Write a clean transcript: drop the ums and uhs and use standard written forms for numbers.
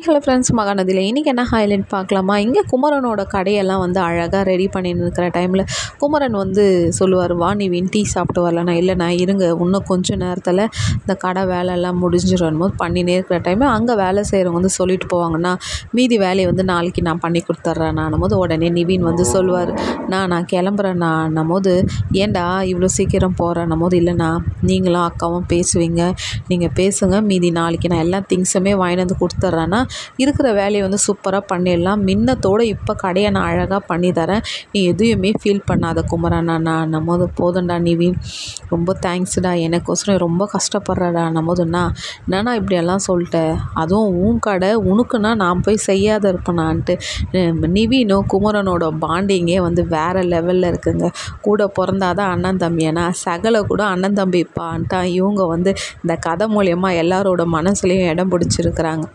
Hello friends, மகாநதியில் இன்றைக்கி என்ன highlight பார்க்கலாமா? இங்கே குமரனோட கடையெல்லாம் வந்து அழகாக ரெடி பண்ணின்னு இருக்கிற டைமில் குமரன் வந்து சொல்லுவார், வா நிவின் டீ சாப்பிட்டு வரலண்ணா. இல்லைண்ணா இருங்க, இன்னும் கொஞ்சம் நேரத்தில் இந்த கடை வேலையெல்லாம் முடிஞ்சிடும் போது பண்ணினே இருக்கிற டைமில் அங்கே வேலை செய்கிறவங்க வந்து சொல்லிட்டு போவாங்கண்ணா, மீதி வேலையை வந்து நாளைக்கு நான் பண்ணி கொடுத்துட்றேண்ணான்னும் போது உடனே நிவின் வந்து சொல்லுவார், நான் கிளம்புறேண்ணான்னும் போது, ஏன்டா இவ்வளோ சீக்கிரம் போகிறேன்னும் போது, இல்லைண்ணா நீங்களும் அக்காவும் பேசுவீங்க, நீங்கள் பேசுங்க, மீதி நாளைக்கு நான் எல்லா திங்ஸுமே வாங்கிட்டு வந்து கொடுத்துட்றேன்னா இருக்கிற வேலையை வந்து சூப்பராக பண்ணிடலாம். முன்னத்தோடு இப்போ கடையை நான் அழகாக பண்ணி தரேன், நீ எதுவுமே ஃபீல் பண்ணாத குமரண்ணான்னும் போது, போதும்டா நிவின், ரொம்ப தேங்க்ஸ்டா, எனக்கோசரம் ரொம்ப கஷ்டப்படுறடான்னும் போதுண்ணா, என்னண்ணா இப்படியெல்லாம் சொல்லிட்டேன், அதுவும் உன் கடை உனக்குன்னா நான் போய் செய்யாத இருப்பேனான்ட்டு நிவினும் குமரனோட பாண்டிங்கே வந்து வேறு லெவலில் இருக்குங்க. கூட பிறந்தாதான் அண்ணன் தம்பியனா, சகலை கூட அண்ணன் தம்பிப்பான்ட்டா இவங்க வந்து இந்த கதை மூலயமா எல்லாரோட மனசுலையும் இடம் பிடிச்சிருக்கிறாங்க.